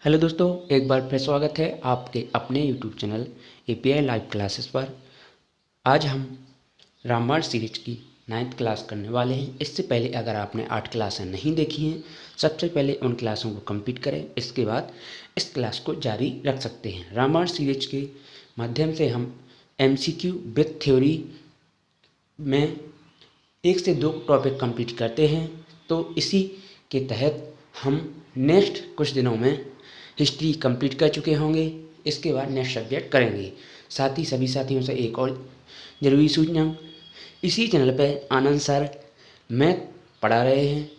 Hello दोस्तों, एक बार फिर स्वागत है आपके अपने YouTube channel API live classes पर। आज हम रामायण सीरीज की 9th क्लास करने वाले हैं। इससे पहले अगर आपने 8 क्लासें नहीं देखी हैं, सबसे पहले उन क्लासों को कंप्लीट करें, इसके बाद इस क्लास को जारी रख सकते हैं। रामायण सीरीज के माध्यम से हम एमसीक्यू विद थ्योरी में 1 से 2 टॉपिक कंप्लीट करते हैं। तो इसी के तहत हम नेक्स्ट कुछ दिनों में हिस्ट्री कंप्लीट कर चुके होंगे। इसके बाद नेक्स्ट सब्जेक्ट करेंगे। साथ ही सभी साथियों से एक और ज़रूरी सूचना, इसी चैनल पर आनंद सर मैथ पढ़ा रहे हैं,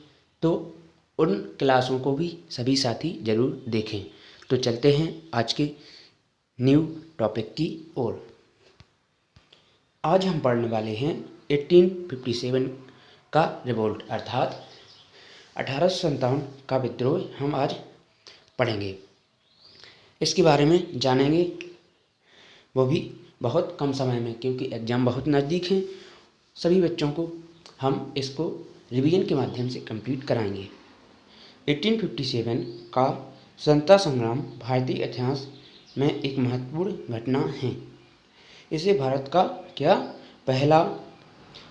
तो उन क्लासों को भी सभी साथी ज़रूर देखें। तो चलते हैं आज के न्यू टॉपिक की ओर। आज हम पढ़ने वाले हैं 1857 का रिवोल्ट अर्थात 1857 का विद्रोह हम आज पढ़ेंगे। इसके बारे में जानेंगे, वो भी बहुत कम समय में, क्योंकि एग्ज़ाम बहुत नज़दीक हैं। सभी बच्चों को हम इसको रिवीजन के माध्यम से कंप्लीट कराएंगे। 1857 का स्वतंत्रता संग्राम भारतीय इतिहास में एक महत्वपूर्ण घटना है। इसे भारत का पहला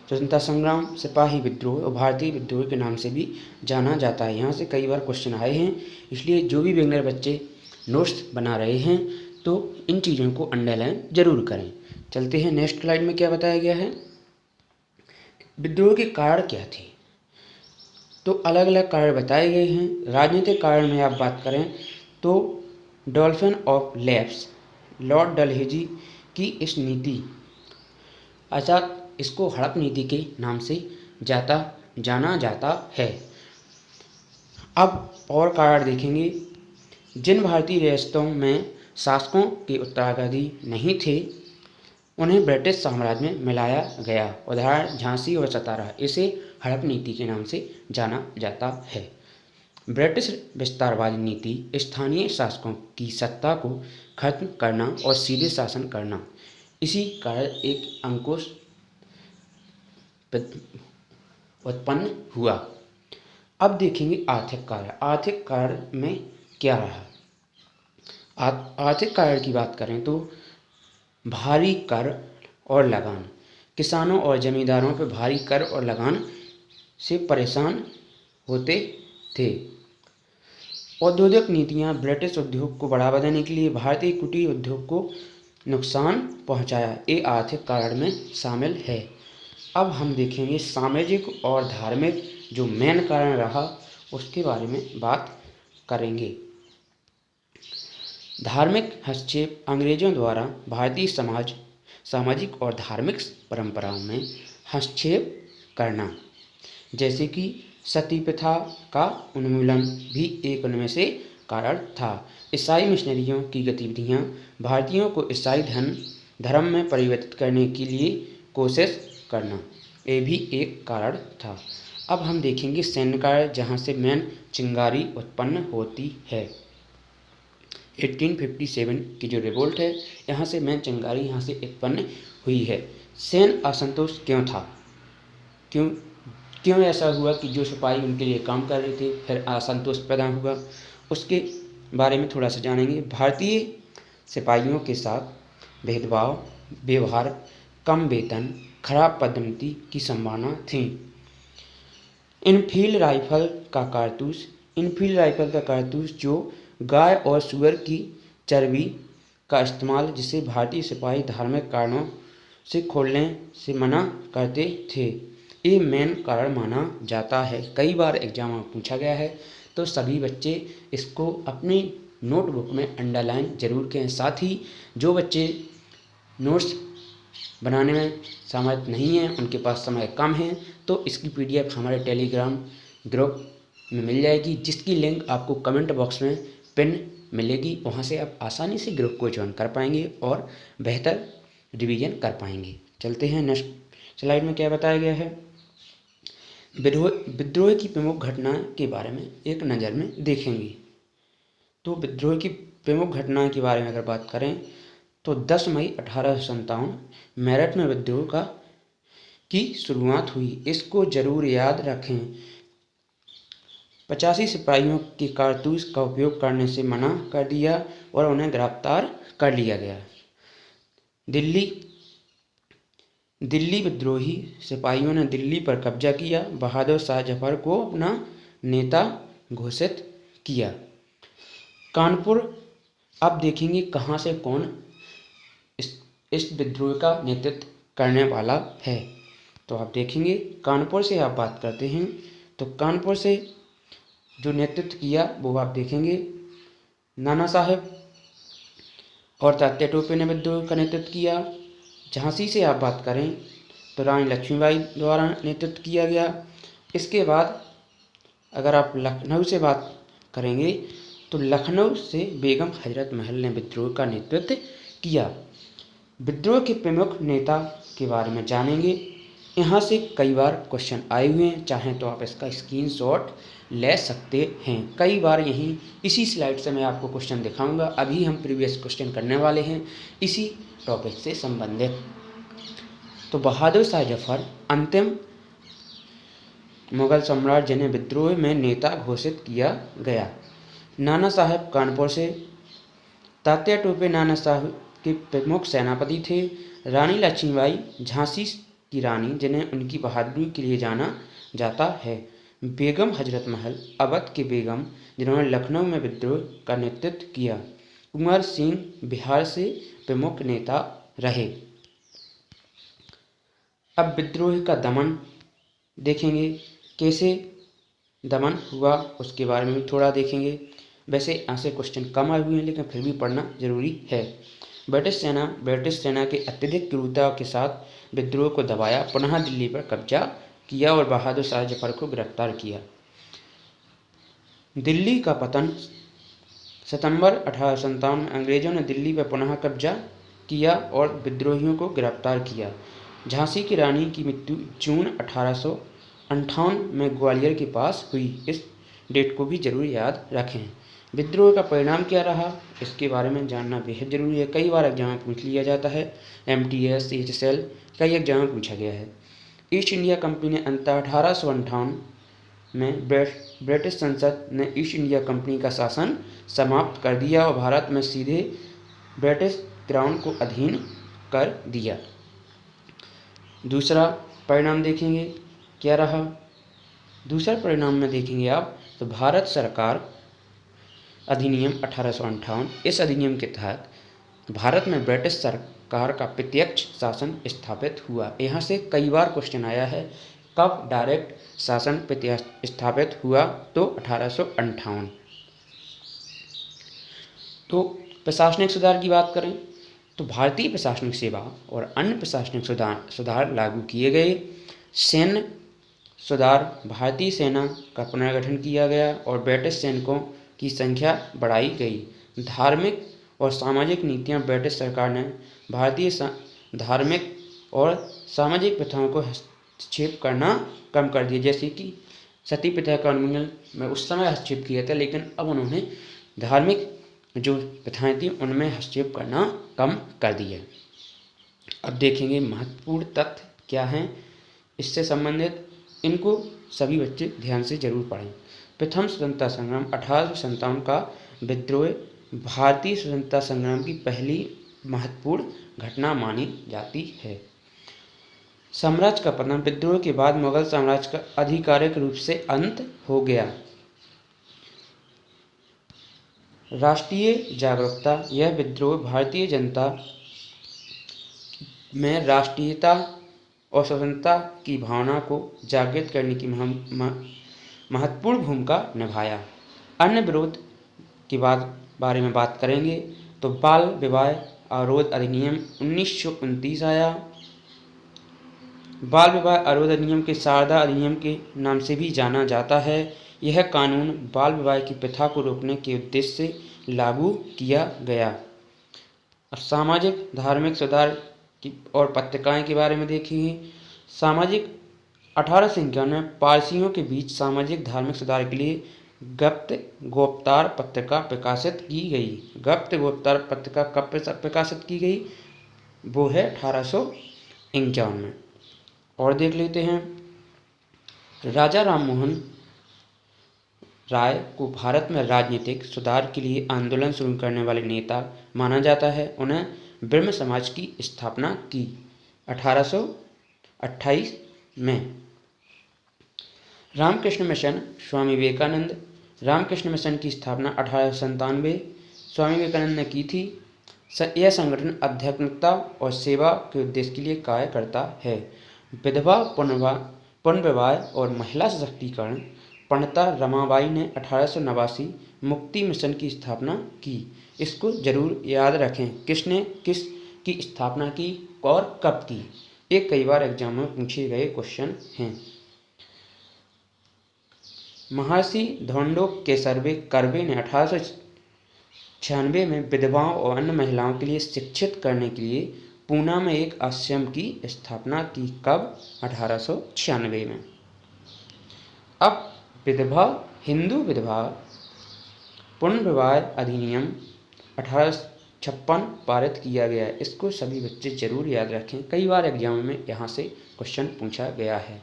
स्वतंत्रता संग्राम, सिपाही विद्रोह और भारतीय विद्रोह के नाम से भी जाना जाता है। यहाँ से कई बार क्वेश्चन आए हैं, इसलिए जो भी बिगनर बच्चे नोट्स बना रहे हैं तो इन चीज़ों को अंडरलाइन जरूर करें। चलते हैं नेक्स्ट स्लाइड में क्या बताया गया है। विद्रोह के कारण क्या थे, तो अलग अलग कारण बताए गए हैं। राजनीतिक कारण में आप बात करें तो dolphin of lapse, Lord Dalhousie की इस नीति, अर्थात इसको हड़प नीति के नाम से जाना जाता है। अब और कारण देखेंगे। जिन भारतीय रियासतों में शासकों के उत्तराधिकारी नहीं थे, उन्हें ब्रिटिश साम्राज्य में मिलाया गया। उदाहरण झांसी और सतारा। इसे हड़प नीति के नाम से जाना जाता है। ब्रिटिश विस्तारवादी नीति स्थानीय शासकों की सत्ता को खत्म करना और सीधे शासन करना। इसी कारण एक अंकुश उत्पन्न हुआ। अब देखेंगे आर्थिक कारण। आर्थिक कारण में क्या रहा। आर्थिक कारण की बात करें तो भारी कर और लगान। किसानों और जमींदारों पर भारी कर और लगान से परेशान होते थे। औद्योगिक नीतियां ब्रिटिश उद्योग को बढ़ावा देने के लिए भारतीय कुटीर उद्योग को नुकसान पहुंचाया। ये आर्थिक कारण में शामिल है। अब हम देखेंगे सामाजिक और धार्मिक जो मेन कारण रहा, उसके बारे में बात करेंगे। धार्मिक हस्तक्षेप। अंग्रेजों द्वारा भारतीय सामाजिक और धार्मिक परंपराओं में हस्तक्षेप करना, जैसे कि सती प्रथा का उन्मूलन भी एक उनमें से कारण था। ईसाई मिशनरियों की गतिविधियां भारतीयों को ईसाई धर्म में परिवर्तित करने के लिए कोशिश करना, ये भी एक कारण था। अब हम देखेंगे सैन्य कारण, जहाँ से मेन चिंगारी उत्पन्न होती है। 1857 की जो रिवोल्ट है, यहाँ से मेन चिंगारी यहाँ से उत्पन्न हुई है। सैन्य असंतोष क्यों था, क्यों ऐसा हुआ कि जो सिपाही उनके लिए काम कर रहे थे फिर असंतोष पैदा हुआ, उसके बारे में थोड़ा सा जानेंगे। भारतीय सिपाहियों के साथ भेदभाव, व्यवहार, कम वेतन, खराब पदोन्नति की संभावना थी। इनफील्ड राइफल का कारतूस जो गाय और सूअर की चर्बी का इस्तेमाल, जिसे भारतीय सिपाही धार्मिक कारणों से खोलने से मना करते थे, ये मेन कारण माना जाता है। कई बार एग्जाम में पूछा गया है, तो सभी बच्चे इसको अपनी नोटबुक में अंडरलाइन जरूर करें। साथ ही जो बच्चे नोट्स बनाने में समर्थ नहीं हैं, उनके पास समय कम है, तो इसकी पीडीएफ हमारे टेलीग्राम ग्रुप में मिल जाएगी, जिसकी लिंक आपको कमेंट बॉक्स में पिन मिलेगी। वहाँ से आप आसानी से ग्रुप को ज्वाइन कर पाएंगे और बेहतर रिवीजन कर पाएंगे। चलते हैं नेक्स्ट स्लाइड में क्या बताया गया है। विद्रोह की प्रमुख घटना के बारे में एक नज़र में देखेंगे। तो विद्रोह की प्रमुख घटना के बारे में अगर बात करें तो 10 मई 1857 मेरठ में विद्रोह की शुरुआत हुई। इसको जरूर याद रखें। 85 सिपाहियों के कारतूस का उपयोग करने से मना कर दिया और उन्हें गिरफ्तार कर लिया गया। दिल्ली विद्रोही सिपाहियों ने दिल्ली पर कब्जा किया, बहादुर शाह जफर को अपना नेता घोषित किया। कानपुर, अब देखेंगे कहाँ से कौन इस विद्रोह का नेतृत्व करने वाला है। तो आप देखेंगे कानपुर से आप बात करते हैं तो कानपुर से जो नेतृत्व किया वो आप देखेंगे नाना साहब और तात्या टोपे ने विद्रोह का नेतृत्व किया। झांसी से आप बात करें तो रानी लक्ष्मीबाई द्वारा नेतृत्व किया गया। इसके बाद अगर आप लखनऊ से बात करेंगे तो लखनऊ से बेगम हजरत महल ने विद्रोह का नेतृत्व किया। विद्रोह के प्रमुख नेता के बारे में जानेंगे। यहाँ से कई बार क्वेश्चन आए हुए हैं, चाहें तो आप इसका स्क्रीनशॉट ले सकते हैं। कई बार यहीं इसी स्लाइड से मैं आपको क्वेश्चन दिखाऊंगा। अभी हम प्रीवियस क्वेश्चन करने वाले हैं इसी टॉपिक से संबंधित। तो बहादुर शाह जफर अंतिम मुगल सम्राट जिन्हें विद्रोह में नेता घोषित किया गया। नाना साहब कानपुर से, तात्या टोपे नाना साहब के प्रमुख सेनापति थे। रानी लक्ष्मीबाई झांसी की रानी जिन्हें उनकी बहादुरी के लिए जाना जाता है। बेगम हजरत महल अवध की बेगम जिन्होंने लखनऊ में विद्रोह का नेतृत्व किया। कुंवर सिंह बिहार से प्रमुख नेता रहे। अब विद्रोह का दमन देखेंगे, कैसे दमन हुआ उसके बारे में भी थोड़ा देखेंगे। वैसे यहाँ से क्वेश्चन कम आए हुए हैं लेकिन फिर भी पढ़ना जरूरी है। ब्रिटिश सेना के अत्यधिक क्रूरता के साथ विद्रोह को दबाया, पुनः दिल्ली पर कब्जा किया और बहादुर शाह जफर को गिरफ्तार किया। दिल्ली का पतन सितंबर 1857 में अंग्रेजों ने दिल्ली पर पुनः कब्जा किया और विद्रोहियों को गिरफ्तार किया। झांसी की रानी की मृत्यु जून 1858 में ग्वालियर के पास हुई। इस डेट को भी जरूर याद रखें। विद्रोह का परिणाम क्या रहा इसके बारे में जानना बेहद जरूरी है। कई बार एग्जाम में पूछ लिया जाता है। MTS, HSL कई एग्जाम में पूछा गया है। ईस्ट इंडिया कंपनी ने अंततः 1858 में ब्रिटिश संसद ने ईस्ट इंडिया कंपनी का शासन समाप्त कर दिया और भारत में सीधे ब्रिटिश क्राउन को अधीन कर दिया। दूसरा परिणाम देखेंगे क्या रहा। दूसरा परिणाम में देखेंगे आप तो भारत सरकार अधिनियम 1858, इस अधिनियम के तहत भारत में ब्रिटिश सरकार का प्रत्यक्ष शासन स्थापित हुआ। यहाँ से कई बार क्वेश्चन आया है कब डायरेक्ट शासन प्रत्यक्ष स्थापित हुआ, तो 1858। तो प्रशासनिक सुधार की बात करें तो भारतीय प्रशासनिक सेवा और अन्य प्रशासनिक सुधार लागू किए गए। सैन्य सुधार, भारतीय सेना का पुनर्गठन किया गया और ब्रिटिश सैनिकों की संख्या बढ़ाई गई। धार्मिक और सामाजिक नीतियां, ब्रिटिश सरकार ने भारतीय धार्मिक और सामाजिक प्रथाओं को हस्तक्षेप करना कम कर दिया। जैसे कि सती प्रथा का उन्मूलन में उस समय हस्तक्षेप किया था, लेकिन अब उन्होंने धार्मिक जो प्रथाएं थी उनमें हस्तक्षेप करना कम कर दिया। अब देखेंगे महत्वपूर्ण तथ्य क्या हैं इससे संबंधित, इनको सभी बच्चे ध्यान से जरूर पढ़ें। प्रथम स्वतंत्रता संग्राम 1857 का विद्रोह भारतीय स्वतंत्रता संग्राम की पहली महत्वपूर्ण घटना मानी जाती है। साम्राज्य का पतन, विद्रोह के बाद मुगल साम्राज्य का आधिकारिक रूप से अंत हो गया। राष्ट्रीय जागरूकता, यह विद्रोह भारतीय जनता में राष्ट्रीयता और स्वतंत्रता की भावना को जागृत करने की महत्वपूर्ण भूमिका निभाया। अन्य विरोध के बारे में बात करेंगे तो बाल विवाह अवरोध अधिनियम 1929 आया। बाल विवाह अवरोध अधिनियम के शारदा अधिनियम के नाम से भी जाना जाता है। यह कानून बाल विवाह की प्रथा को रोकने के उद्देश्य से लागू किया गया। सामाजिक धार्मिक सुधार की और पत्रिकाएं के बारे में देखेंगे। सामाजिक 1851 में पारसियों के बीच सामाजिक धार्मिक सुधार के लिए गुप्त गोपतार पत्रिका प्रकाशित की गई। गुप्त गोपतार पत्रिका कब प्रकाशित की गई, वो है 1851 में। और देख लेते हैं राजा राममोहन राय को भारत में राजनीतिक सुधार के लिए आंदोलन शुरू करने वाले नेता माना जाता है। उन्हें ब्रह्म समाज की स्थापना की 1828 में। रामकृष्ण मिशन स्वामी विवेकानंद। रामकृष्ण मिशन की स्थापना 1897 स्वामी विवेकानंद ने की थी। यह संगठन आध्यात्मिकता और सेवा के उद्देश्य के लिए कार्य करता है। विधवा पुनर्विवाह और महिला सशक्तिकरण। पंडिता रमाबाई ने 1889 मुक्ति मिशन की स्थापना की। इसको जरूर याद रखें, किसने किसकी स्थापना की और कब की। ये कई बार एग्जाम में पूछे गए क्वेश्चन हैं। महर्षि धोंडो केसरवे कर्वे ने 1896 में विधवाओं और अन्य महिलाओं के लिए शिक्षित करने के लिए पूना में एक आश्रम की स्थापना की। कब? 1896 में। अब विधवा हिंदू विधवा पुनर्विवाह अधिनियम 1856 पारित किया गया है। इसको सभी बच्चे जरूर याद रखें, कई बार एग्जाम में यहाँ से क्वेश्चन पूछा गया है।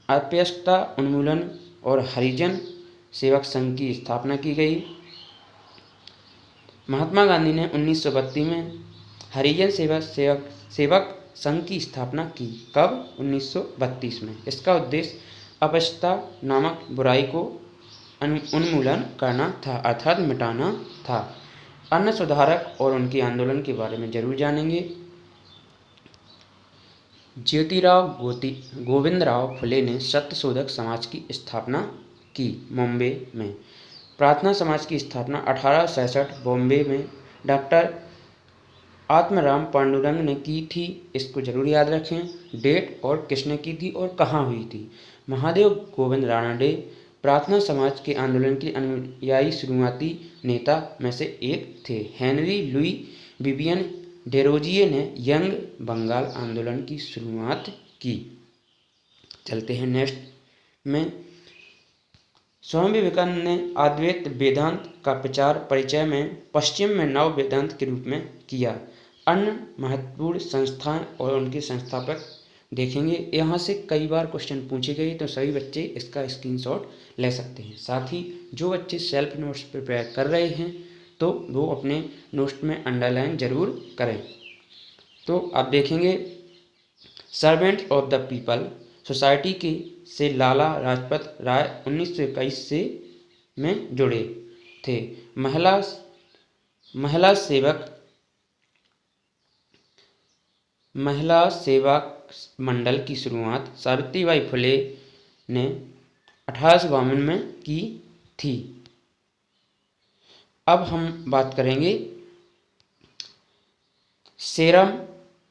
अपयस्ता उन्मूलन और हरिजन सेवक संघ की स्थापना की गई। महात्मा गांधी ने 1932 में हरिजन सेवक संघ की स्थापना की। कब? 1932 में। इसका उद्देश्य अपयस्ता नामक बुराई को उन्मूलन करना था, अर्थात मिटाना था। अन्य सुधारक और उनके आंदोलन के बारे में जरूर जानेंगे। ज्योतिराव गोविंदराव फुले ने सत्यशोधक समाज की स्थापना की मुंबई में। प्रार्थना समाज की स्थापना 1866 बॉम्बे में डॉक्टर आत्माराम पांडुरंग ने की थी। इसको जरूर याद रखें, डेट और किसने की थी और कहाँ हुई थी। महादेव गोविंद रानडे प्रार्थना समाज के आंदोलन के अनुयायी शुरुआती नेता में से एक थे। हेनरी लुई विवियन डेरोजिए ने यंग बंगाल आंदोलन की शुरुआत की। चलते हैं नेक्स्ट में। स्वामी विवेकानंद ने अद्वैत वेदांत का प्रचार परिचय में पश्चिम में नव वेदांत के रूप में किया। अन्य महत्वपूर्ण संस्थान और उनके संस्थापक देखेंगे। यहाँ से कई बार क्वेश्चन पूछे गए, तो सभी बच्चे इसका स्क्रीनशॉट ले सकते हैं। साथ ही जो बच्चे सेल्फ नोट्स प्रिपेयर कर रहे हैं तो वो अपने नोट्स में अंडरलाइन जरूर करें। तो आप देखेंगे servant of the people society के से लाला लाजपत राय 1921 से में जुड़े थे। महिला सेवा मंडल की शुरुआत सावित्रीबाई फुले ने 1852 में की थी। अब हम बात करेंगे सेरम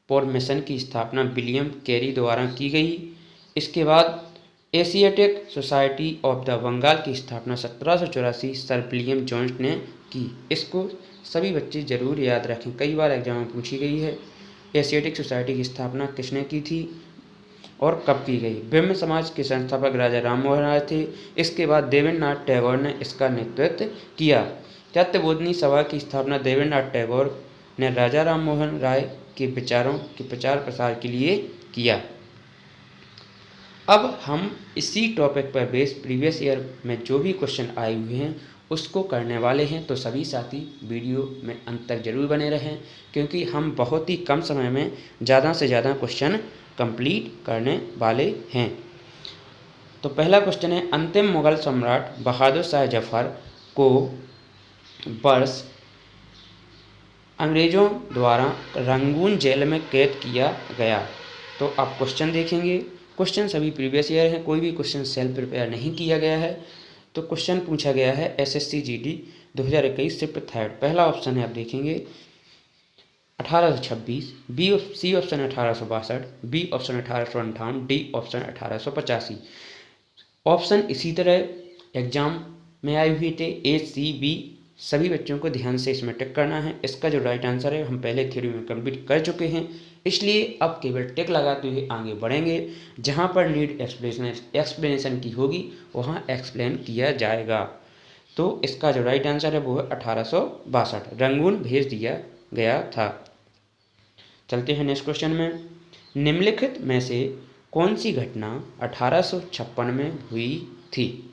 पोर मिशन की स्थापना विलियम कैरी द्वारा की गई। इसके बाद Asiatic society of the Bengal की स्थापना 1784 सर विलियम जोन्स ने की। इसको सभी बच्चे जरूर याद रखें, कई बार एग्जाम में पूछी गई है। एशियाटिक सोसाइटी की स्थापना किसने की थी और कब की गई? ब्रह्म समाज के संस्थापक राजा राम मोहन राय थे। इसके बाद देवेंद्रनाथ टैगोर ने इसका नेतृत्व किया। तत्वबोधिनी सभा की स्थापना देवेंद्रनाथ टैगोर ने राजा राम मोहन राय के विचारों के प्रचार प्रसार के लिए किया। अब हम इसी टॉपिक पर बेस्ड प्रीवियस ईयर में जो भी क्वेश्चन आए हुए हैं उसको करने वाले हैं, तो सभी साथी वीडियो में अंत तक जरूर बने रहें, क्योंकि हम बहुत ही कम समय में ज़्यादा से ज़्यादा क्वेश्चन कंप्लीट करने वाले हैं। तो पहला क्वेश्चन है, अंतिम मुगल सम्राट बहादुर शाह जफर को वर्ष अंग्रेज़ों द्वारा रंगून जेल में कैद किया गया। तो आप क्वेश्चन देखेंगे, क्वेश्चन सभी प्रीवियस ईयर हैं, कोई भी क्वेश्चन सेल्फ प्रिपेयर नहीं किया गया है। तो क्वेश्चन पूछा गया है एसएससी जीडी 2021 शिफ्ट थर्ड। पहला ऑप्शन है, आप देखेंगे 1826, C option 1862, B option 1858, D option 1885। Option इसी तरह एग्जाम में आए हुए थे, ए सी बी। सभी बच्चों को ध्यान से इसमें टिक करना है। इसका जो राइट आंसर है हम पहले थ्योरी में कंप्लीट कर चुके हैं, इसलिए अब केवल टिक लगाते हुए आगे बढ़ेंगे। जहां पर नीड एक्सप्लेनेशन की होगी वहां एक्सप्लेन किया जाएगा। तो इसका जो राइट आंसर है वो है 1862, रंगून भेज दिया गया था। चलते हैं नेक्स्ट क्वेश्चन में। निम्नलिखित में से कौन सी घटना 1856 में हुई थी?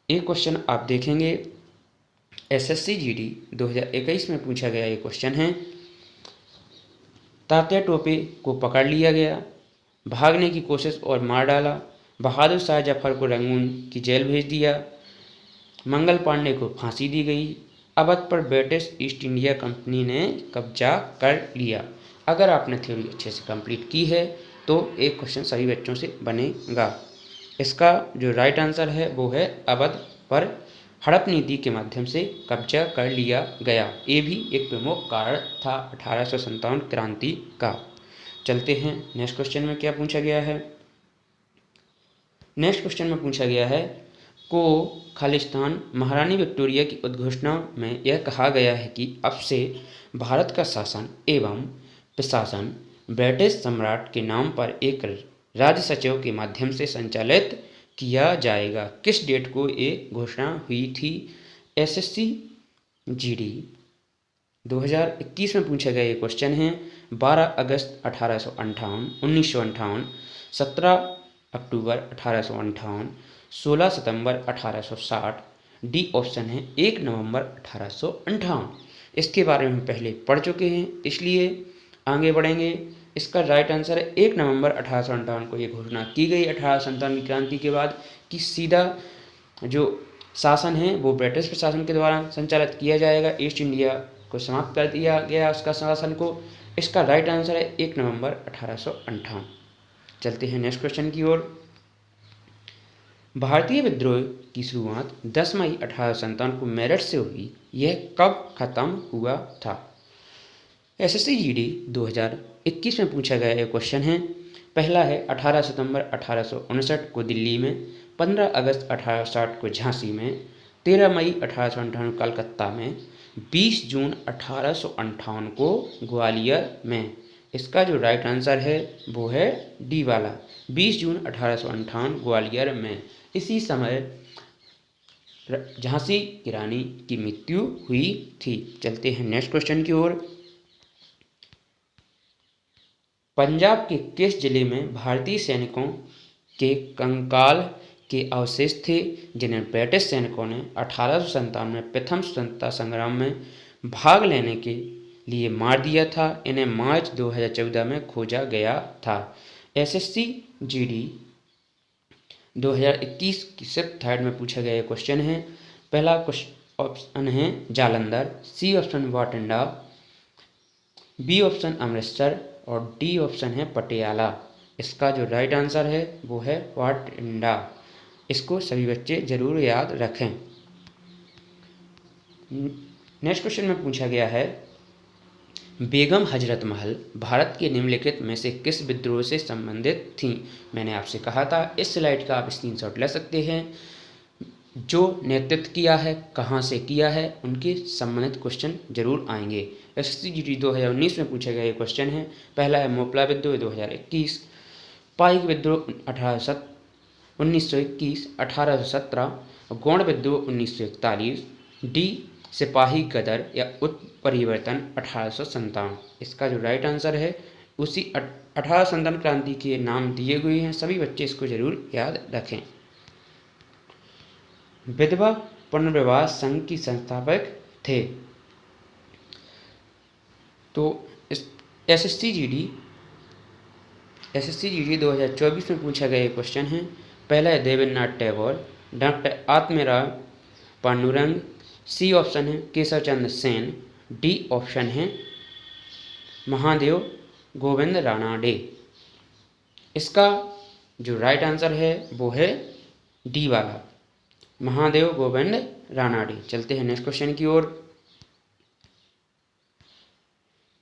एक क्वेश्चन आप देखेंगे एसएससी जीडी 2021 में पूछा गया ये क्वेश्चन है। तात्या टोपे को पकड़ लिया गया, भागने की कोशिश और मार डाला, बहादुर शाह जफर को रंगून की जेल भेज दिया, मंगल पांडे को फांसी दी गई, अवध पर ब्रिटिश ईस्ट इंडिया कंपनी ने कब्जा कर लिया। अगर आपने थ्योरी अच्छे से कंप्लीट की है तो एक क्वेश्चन सभी बच्चों से बनेगा। इसका जो राइट आंसर है वो है अवध पर हड़प नीति के माध्यम से कब्जा कर लिया गया। ये भी एक प्रमुख कारण था 1857 क्रांति का। चलते हैं नेक्स्ट क्वेश्चन में क्या पूछा गया है। नेक्स्ट क्वेश्चन में पूछा गया है को खालिस्तान महारानी विक्टोरिया की उद्घोषणा में यह कहा गया है कि अब से भारत का शासन एवं प्रशासन ब्रिटिश सम्राट के नाम पर एक राज्य सचिव के माध्यम से संचालित किया जाएगा। किस डेट को ये घोषणा हुई थी? एसएससी जीडी 2021 में पूछा गया ये क्वेश्चन है। 12 अगस्त 1958, 17 अक्टूबर 1858, 16 सितंबर 1860, डी ऑप्शन है 1 नवंबर 1858। इसके बारे में पहले पढ़ चुके हैं इसलिए आगे बढ़ेंगे। इसका राइट आंसर है 1 नवंबर 1858 को ये घोषणा की गई 1857 की क्रांति के बाद कि सीधा जो शासन है वो ब्रिटिश प्रशासन के द्वारा संचालित किया जाएगा। ईस्ट इंडिया को समाप्त कर दिया गया उसका शासन को। इसका राइट आंसर है 1 नवंबर 1858। चलते हैं नेक्स्ट क्वेश्चन की ओर। भारतीय विद्रोह की शुरुआत 10 मई 1857 को मेरठ से हुई। यह कब खत्म हुआ था? एसएससी जीडी 2021 में पूछा गया एक क्वेश्चन है। पहला है 18 सितंबर 1859 को दिल्ली में, 15 अगस्त 1860 को झांसी में, 13 मई 1858 कलकत्ता में, 20 जून 1858 को ग्वालियर में। इसका जो राइट आंसर है वो है डी वाला, 20 जून 1858 ग्वालियर में। इसी समय झांसी की रानी की मृत्यु हुई थी। चलते हैं नेक्स्ट क्वेश्चन की ओर। पंजाब के किस जिले में भारतीय सैनिकों के कंकाल के अवशेष थे जिन्हें ब्रिटिश सैनिकों ने 1857 में प्रथम स्वतंत्रता संग्राम में भाग लेने के लिए मार दिया था? इन्हें मार्च 2014 में खोजा गया था। एसएससी जीडी 2021 की सिर्फ थर्ड में पूछा गया क्वेश्चन है। पहला ऑप्शन है Jalandhar, C option Bathinda, B option Amritsar और डी ऑप्शन है पटियाला। इसका जो राइट आंसर है वो है वाटिंडा। इसको सभी बच्चे जरूर याद रखें। नेक्स्ट क्वेश्चन में पूछा गया है बेगम हजरत महल भारत के निम्नलिखित में से किस विद्रोह से संबंधित थीं? मैंने आपसे कहा था इस स्लाइड का आप स्क्रीनशॉट ले सकते हैं। जो नेतृत्व किया है, कहाँ से किया है, उनके संबंधित क्वेश्चन जरूर आएंगे। एसएससी जीडी 2019 में पूछा गया ये क्वेश्चन है। पहला है मोपला विद्रोह 2021, पाइक विद्रोह 1921, 1817, गौड़ विद्रोह 1941, डी सिपाही गदर या उत्परिवर्तन 1857। इसका जो राइट आंसर है उसी 1857 क्रांति के नाम दिए हुए हैं। सभी बच्चे इसको जरूर याद रखें। विधवा पुनर्विवाह संघ की संस्थापक थे। तो इस एसएससी जीडी 2024 में पूछा गया क्वेश्चन है। पहला है Devendranath Tagore, doctor Atmaram Pandurang, C option है केशव चंद्र सेन, डी ऑप्शन है महादेव गोविंद रानाडे। इसका जो राइट आंसर है वो है डी वाला, महादेव गोविंद रानाडे। चलते हैं नेक्स्ट क्वेश्चन की ओर।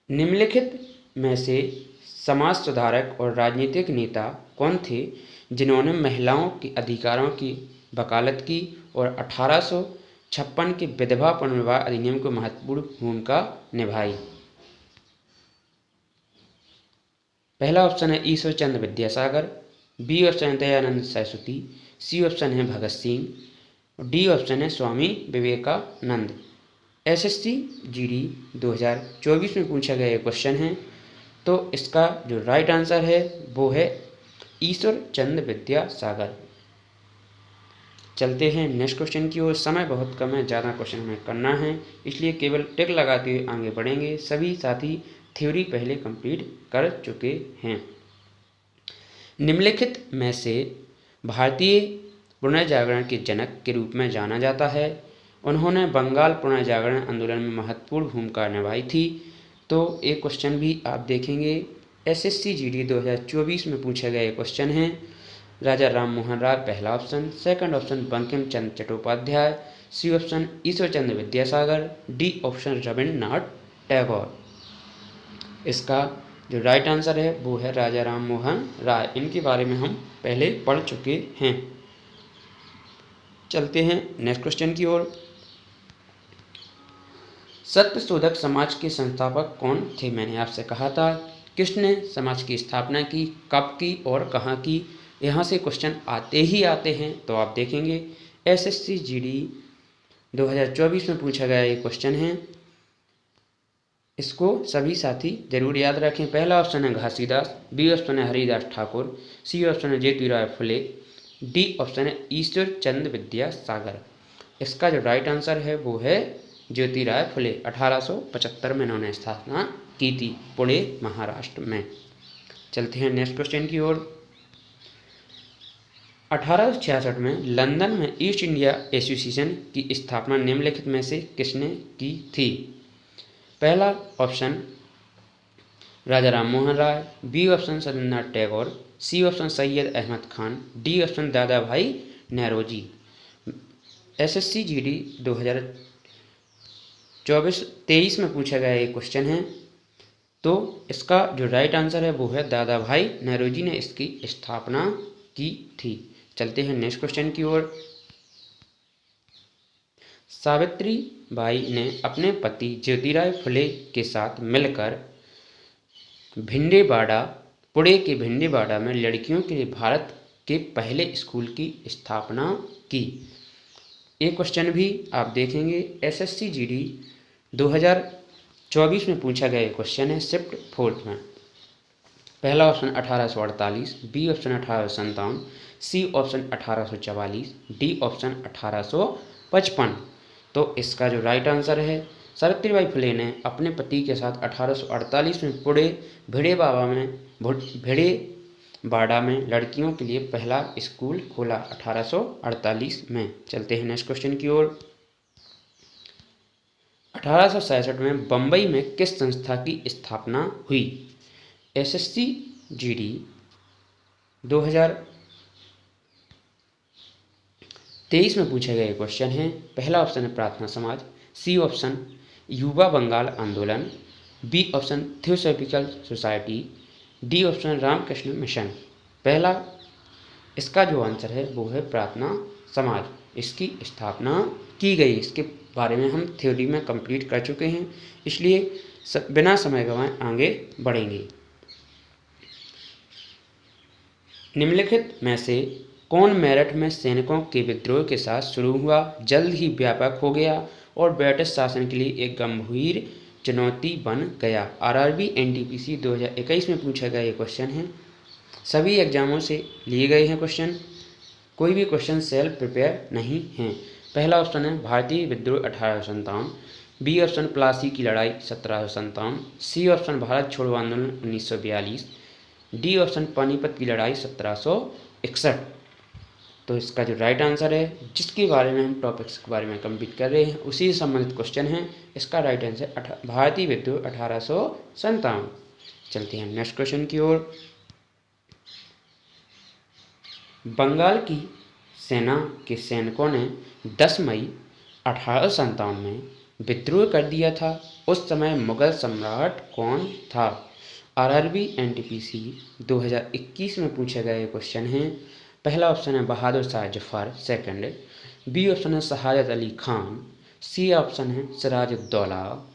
निम्नलिखित में से समाज सुधारक और राजनीतिक नेता कौन थे जिन्होंने महिलाओं के अधिकारों की वकालत की और 1856 के विधवा पुनर्विवाह अधिनियम को महत्वपूर्ण भूमिका निभाई? पहला ऑप्शन है ईश्वर चंद्र विद्यासागर, बी ऑप्शन है दयानंद सरस्वती, सी ऑप्शन है भगत सिंह, डी ऑप्शन है स्वामी विवेकानंद। एसएससी जीडी 2024 में पूछा गया ये क्वेश्चन है। तो इसका जो राइट आंसर है वो है ईश्वर चंद्र विद्यासागर। चलते हैं नेक्स्ट क्वेश्चन की ओर। समय बहुत कम है, ज़्यादा क्वेश्चन हमें करना है, इसलिए केवल टिक लगाते हुए आगे बढ़ेंगे। सभी साथी थ्योरी पहले कंप्लीट कर चुके हैं। निम्नलिखित में से भारतीय पुनर्जागरण के जनक के रूप में जाना जाता है। उन्होंने बंगाल पुनर्जागरण आंदोलन में महत्वपूर्ण भूमिका निभाई थी। तो एक क्वेश्चन भी आप देखेंगे, एसएससी जीडी 2024 में पूछा गया क्वेश्चन है। राजा राम मोहन राय पहला option, second option Bankim Chandra Chattopadhyay, C option Ishwar Chandra Vidyasagar, D option Rabindranath Tagore. इसका जो राइट आंसर है वो है राजा राम मोहन राय। इनके बारे में हम पहले पढ़ चुके हैं। चलते हैं नेक्स्ट क्वेश्चन की ओर। सत्यशोधक समाज के संस्थापक कौन थे? मैंने आपसे कहा था किसने समाज की स्थापना की, कब की और कहाँ की। यहाँ से क्वेश्चन आते ही आते हैं। तो आप देखेंगे एसएससी जीडी 2024 में पूछा गया ये क्वेश्चन है। इसको सभी साथी जरूर याद रखें। पहला ऑप्शन है घासीदास, बी ऑप्शन है हरिदास ठाकुर, सी ऑप्शन है ज्योतिराव फुले, डी ऑप्शन है ईश्वर चंद्र विद्यासागर। इसका जो राइट आंसर है वो है ज्योतिराव फुले। 1875 में इन्होंने स्थापना की थी पुणे महाराष्ट्र में। चलते हैं नेक्स्ट क्वेश्चन की ओर। 1866 में लंदन में ईस्ट इंडिया एसोसिएशन की स्थापना निम्नलिखित में से किसने की थी? पहला option Raja Ram Mohan Roy, B option Rabindranath Tagore, C option Syed Ahmad Khan, D option Dadabhai Naoroji. SSC GD 2023 में पूछा गया ये क्वेश्चन है। तो इसका जो राइट आंसर है वो है दादा भाई नौरोजी ने इसकी स्थापना की थी। चलते हैं नेक्स्ट क्वेश्चन की ओर। सावित्री बाई ने अपने पति ज्योतिराव फुले के साथ मिलकर भिंडेवाड़ा, पुणे के भिंडेवाड़ा में लड़कियों के लिए भारत के पहले स्कूल की स्थापना की। एक क्वेश्चन भी आप देखेंगे एसएससी जीडी 2024 में पूछा गया क्वेश्चन है शिफ्ट फोर्थ में। पहला option 1848, B option 1857, C option 1844, D option 1855। तो इसका जो राइट आंसर है सावित्रीबाई फुले ने अपने पति के साथ 1848 में पुणे भिड़ेवाड़ा में लड़कियों के लिए पहला स्कूल खोला 1848 में। चलते हैं नेक्स्ट क्वेश्चन की ओर। 1866 में बम्बई में किस संस्था की स्थापना हुई? एसएससी जीडी 2023 में पूछा गया क्वेश्चन है। पहला ऑप्शन है प्रार्थना समाज, सी ऑप्शन युवा बंगाल आंदोलन, B option theosophical society, D option Ramakrishna mission. पहला इसका जो आंसर है वो है प्रार्थना समाज। इसकी स्थापना की गई, इसके बारे में हम थ्योरी में कंप्लीट कर चुके हैं, इसलिए बिना समय गंवाए आगे बढ़ेंगे। निम्नलिखित में से कौन मेरठ में सैनिकों के विद्रोह के साथ शुरू हुआ, जल्द ही व्यापक हो गया और ब्रिटिश शासन के लिए एक गंभीर चुनौती बन गया? आरआरबी एनटीपीसी 2021 में पूछा गया ये क्वेश्चन है। सभी एग्जामों से लिए गए हैं क्वेश्चन, कोई भी क्वेश्चन सेल्फ प्रिपेयर नहीं है। पहला ऑप्शन है भारतीय विद्रोह 1857, बी ऑप्शन प्लासी की लड़ाई 1757, सी ऑप्शन भारत छोड़ो आंदोलन 1942, डी ऑप्शन पानीपत की लड़ाई 1761। तो इसका जो राइट आंसर है, जिसके बारे में हम टॉपिक्स के बारे में कंप्लीट कर रहे हैं उसी से संबंधित क्वेश्चन है, इसका राइट आंसर भारतीय विद्रोह 1857। चलते हैं नेक्स्ट क्वेश्चन की ओर। बंगाल की सेना के सैनिकों ने 10 मई 1857 में विद्रोह कर दिया था। उस समय मुगल सम्राट कौन था? आरआरबी एनटीपीसी 2021 में पूछा गया क्वेश्चन है। पहला ऑप्शन है Bahadur Shah Zafar second, B option है शहादत अली खान, सी ऑप्शन है सिराजुद्दौला,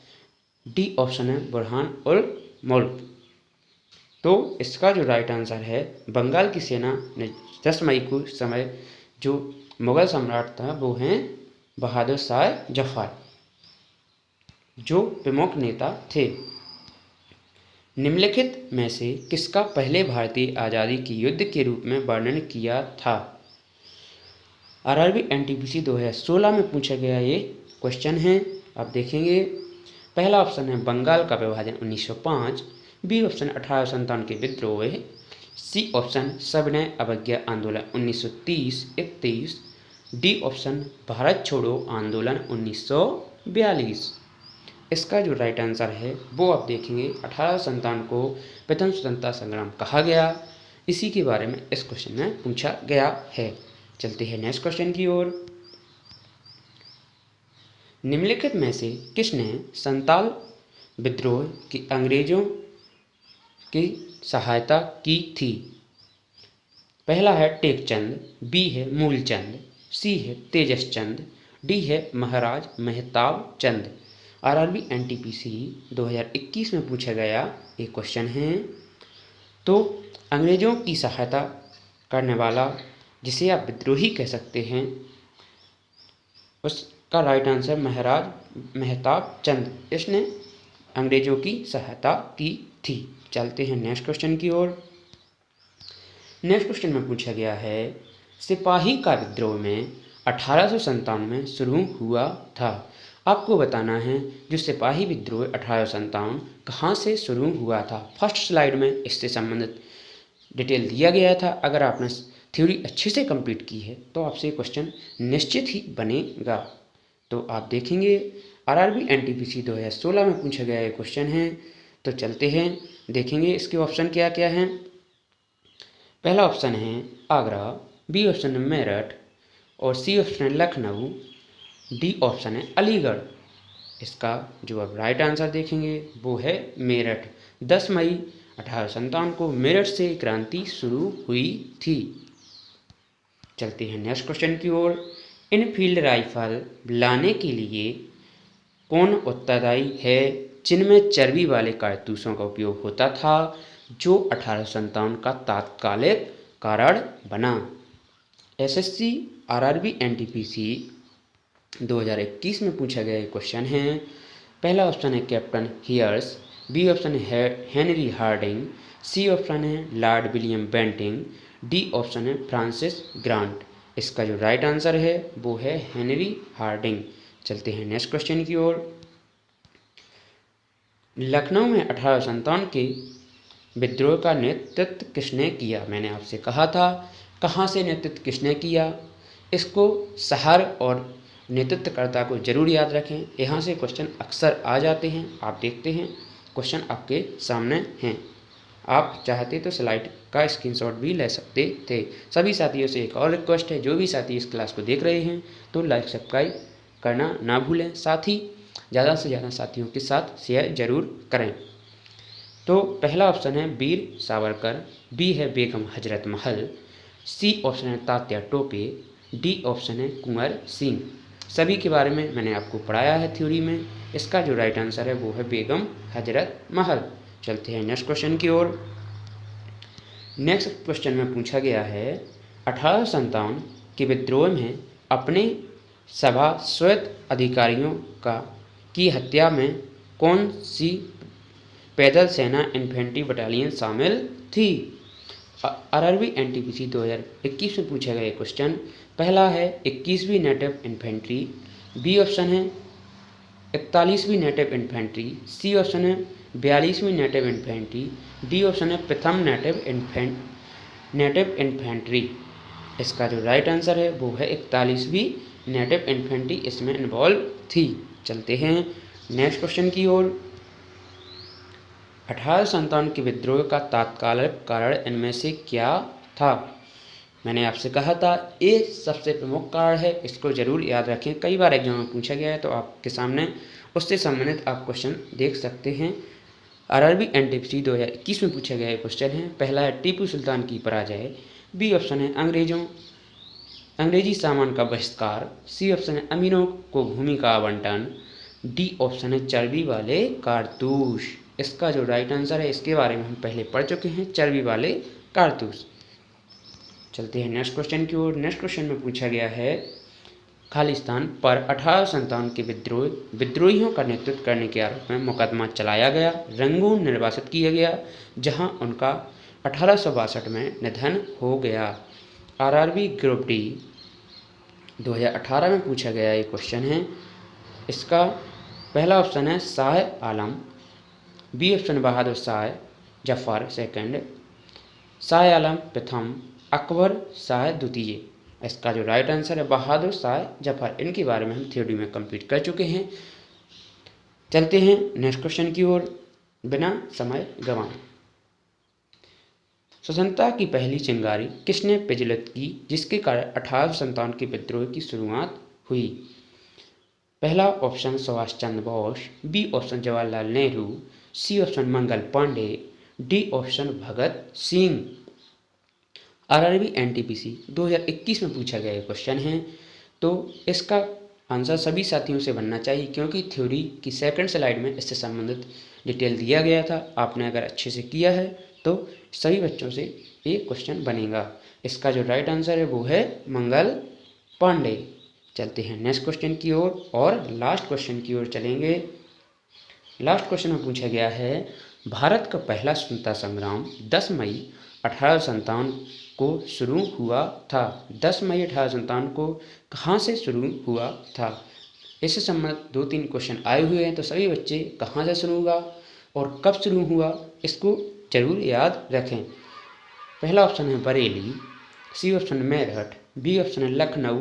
डी ऑप्शन है बुरहान उल मुल्क। तो इसका जो राइट आंसर है, बंगाल की सेना ने 10 मई को समय जो मुगल सम्राट था वो हैं बहादुर शाह जफर, जो प्रमुख नेता थे। निम्नलिखित में से किसका पहले भारतीय आज़ादी की युद्ध के रूप में वर्णन किया था? आरआरबी एनटीपीसी 2016 में पूछा गया ये क्वेश्चन है। आप देखेंगे पहला ऑप्शन है बंगाल का विभाजन 1905, बी ऑप्शन 1857 के विद्रोह, सी ऑप्शन सविनय अवज्ञा आंदोलन 1930-31, डी ऑप्शन भारत छोड़ो आंदोलन 1942। इसका जो राइट आंसर है वो आप देखेंगे 1857 को प्रथम स्वतंत्रता संग्राम कहा गया, इसी के बारे में इस क्वेश्चन में पूछा गया है। चलते हैं नेक्स्ट क्वेश्चन की ओर। निम्नलिखित में से किसने संताल विद्रोह की अंग्रेजों की सहायता की थी? पहला है टेकचंद, बी है मूलचंद, सी है तेजस चंद, डी है महाराज मेहताब चंद। आरआरबी एनटीपीसी 2021 में पूछा गया एक क्वेश्चन है। तो अंग्रेजों की सहायता करने वाला, जिसे आप विद्रोही कह सकते हैं, उसका राइट आंसर महाराज मेहताब चंद, इसने अंग्रेजों की सहायता की थी। चलते हैं नेक्स्ट क्वेश्चन की ओर। नेक्स्ट क्वेश्चन में पूछा गया है सिपाही का विद्रोह में 1857 में शुरू हुआ था। आपको बताना है जो सिपाही विद्रोह 1857 कहाँ से शुरू हुआ था। फर्स्ट स्लाइड में इससे संबंधित डिटेल दिया गया था। अगर आपने थ्योरी अच्छे से कंप्लीट की है तो आपसे क्वेश्चन निश्चित ही बनेगा। तो आप देखेंगे आरआरबी एनटीपीसी 2016 में पूछा गया ये क्वेश्चन है। तो चलते हैं देखेंगे इसके ऑप्शन क्या क्या हैं। पहला ऑप्शन है आगरा, बी ऑप्शन है मेरठ, और सी ऑप्शन है लखनऊ, डी ऑप्शन है अलीगढ़। इसका जो अब राइट आंसर देखेंगे वो है मेरठ। 10 मई 1857 को मेरठ से क्रांति शुरू हुई थी। चलते हैं नेक्स्ट क्वेश्चन की ओर। इनफील्ड राइफल लाने के लिए कौन उत्तरदायी है जिनमें चर्बी वाले कारतूसों का उपयोग होता था, जो 1857 का तात्कालिक कारण बना? एसएससी आरआरबी एनटीपीसी 2021 में पूछा गया क्वेश्चन है। पहला ऑप्शन है कैप्टन हियर्स, बी ऑप्शन है हेनरी हार्डिंग, सी ऑप्शन है lord William Bentinck, D option है फ्रांसिस ग्रांट। इसका जो राइट आंसर है वो है हेनरी हार्डिंग। चलते हैं नेक्स्ट क्वेश्चन की ओर। लखनऊ में 1857 के विद्रोह का नेतृत्व किसने किया? मैंने आपसे कहा था कहाँ से नेतृत्व किसने किया, इसको शहर और नेतृत्वकर्ता को जरूर याद रखें। यहाँ से क्वेश्चन अक्सर आ जाते हैं। आप देखते हैं क्वेश्चन आपके सामने हैं। आप चाहते तो स्लाइड का स्क्रीनशॉट भी ले सकते थे। सभी साथियों से एक और रिक्वेस्ट है, जो भी साथी इस क्लास को देख रहे हैं तो लाइक सब्सक्राइब करना ना भूलें, साथ ही ज़्यादा से ज़्यादा साथियों के साथ शेयर जरूर करें। तो पहला ऑप्शन है वीर सावरकर, बी है बेगम हजरत महल, सी ऑप्शन है तात्या टोपे, डी ऑप्शन है कुंवर सिंह। सभी के बारे में मैंने आपको पढ़ाया है थ्योरी में। इसका जो राइट आंसर है वो है बेगम हजरत महल। चलते हैं नेक्स्ट क्वेश्चन की ओर। नेक्स्ट क्वेश्चन में पूछा गया है 1857 के विद्रोह में अपने सभा स्वैत अधिकारियों की हत्या में कौन सी पैदल सेना इन्फेंट्री बटालियन शामिल थी? आरआरबी एनटीपीसी 2021 में पूछा गया क्वेश्चन। पहला है 21वीं नेटिव इन्फेंट्री, बी ऑप्शन है 41वीं नेटिव इन्फेंट्री, सी ऑप्शन है 42वीं नेटिव इन्फेंट्री, डी ऑप्शन है प्रथम नेटिव इन्फेंट्री। इसका जो राइट आंसर है वो है 41वीं नेटिव इन्फेंट्री इसमें इन्वॉल्व थी। चलते हैं नेक्स्ट क्वेश्चन की ओर। 1857 के विद्रोह का तात्कालिक कारण इनमें से क्या था? मैंने आपसे कहा था ये सबसे प्रमुख कारण है, इसको जरूर याद रखें। कई बार एग्जाम में पूछा गया है तो आपके सामने उससे संबंधित आप क्वेश्चन देख सकते हैं। आरआरबी एनटीपीसी 2021 में पूछा गया क्वेश्चन है। पहला है टीपू सुल्तान की पराजय, बी ऑप्शन है अंग्रेजी सामान का बहिष्कार, सी ऑप्शन है अमीरों को भूमि का आवंटन, डी ऑप्शन है चर्बी वाले कारतूस। इसका जो राइट आंसर है इसके बारे में हम पहले पढ़ चुके हैं, चर्बी वाले कारतूस। चलते हैं नेक्स्ट क्वेश्चन की ओर। नेक्स्ट क्वेश्चन में पूछा गया है खालिस्तान पर 1857 के विद्रोहियों का नेतृत्व करने के आरोप में मुकदमा चलाया गया, रंगून निर्वासित किया गया, जहां उनका 1862 में निधन हो गया। आरआरबी ग्रुप डी 2018 में पूछा गया ये क्वेश्चन है। इसका पहला ऑप्शन है शाह आलम, बी ऑप्शन बहादुर शाह जफर सेकंड, शाह आलम प्रथम, अकबर शाह द्वितीय। इसका जो राइट आंसर है बहादुर शाह जफर। इनके बारे में हम थ्योरी में कंप्लीट कर चुके हैं। चलते हैं नेक्स्ट क्वेश्चन की ओर बिना समय गंवाए। स्वतंत्रता की पहली चिंगारी किसने प्रज्वलित की जिसके कारण 1857 के विद्रोह की शुरुआत हुई? पहला option Subhash Chandra Bose, B option Jawaharlal Nehru, C option Mangal Pandey, D option Bhagat Singh. RRB NTPC 2021 में पूछा गया क्वेश्चन है, तो इसका आंसर सभी साथियों से बनना चाहिए क्योंकि थ्योरी की सेकंड स्लाइड में इससे संबंधित डिटेल दिया गया था। आपने अगर अच्छे से किया है तो सभी बच्चों से ये क्वेश्चन बनेगा। इसका जो राइट आंसर है वो है मंगल पांडे। चलते हैं नेक्स्ट क्वेश्चन की ओर और लास्ट क्वेश्चन की ओर चलेंगे। लास्ट क्वेश्चन में पूछा गया है, भारत का पहला स्वतंत्रता संग्राम 10 मई 1857 को शुरू हुआ था। 10 मई 1857 को कहाँ से शुरू हुआ था? इससे संबंधित 2-3 क्वेश्चन आए हुए हैं, तो सभी बच्चे कहाँ से शुरू हुआ और कब शुरू हुआ इसको जरूर याद रखें। पहला ऑप्शन है बरेली, सी ऑप्शन है मेरठ, बी ऑप्शन है लखनऊ,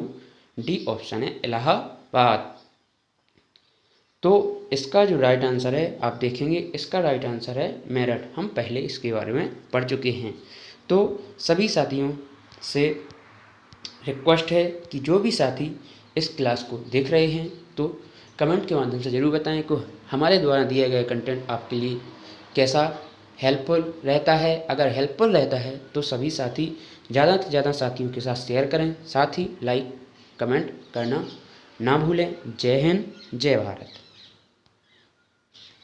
डी ऑप्शन है इलाहाबाद। तो इसका जो राइट आंसर है आप देखेंगे, इसका राइट आंसर है मेरठ। हम पहले इसके बारे में पढ़ चुके हैं। तो सभी साथियों से रिक्वेस्ट है कि जो भी साथी इस क्लास को देख रहे हैं तो कमेंट के माध्यम से ज़रूर बताएं कि हमारे द्वारा दिया गया कंटेंट आपके लिए कैसा हेल्पफुल रहता है। अगर हेल्पफुल रहता है तो सभी साथी ज़्यादा से ज़्यादा साथियों के साथ शेयर करें, साथ ही लाइक कमेंट करना ना भूलें। जय हिंद, जय भारत।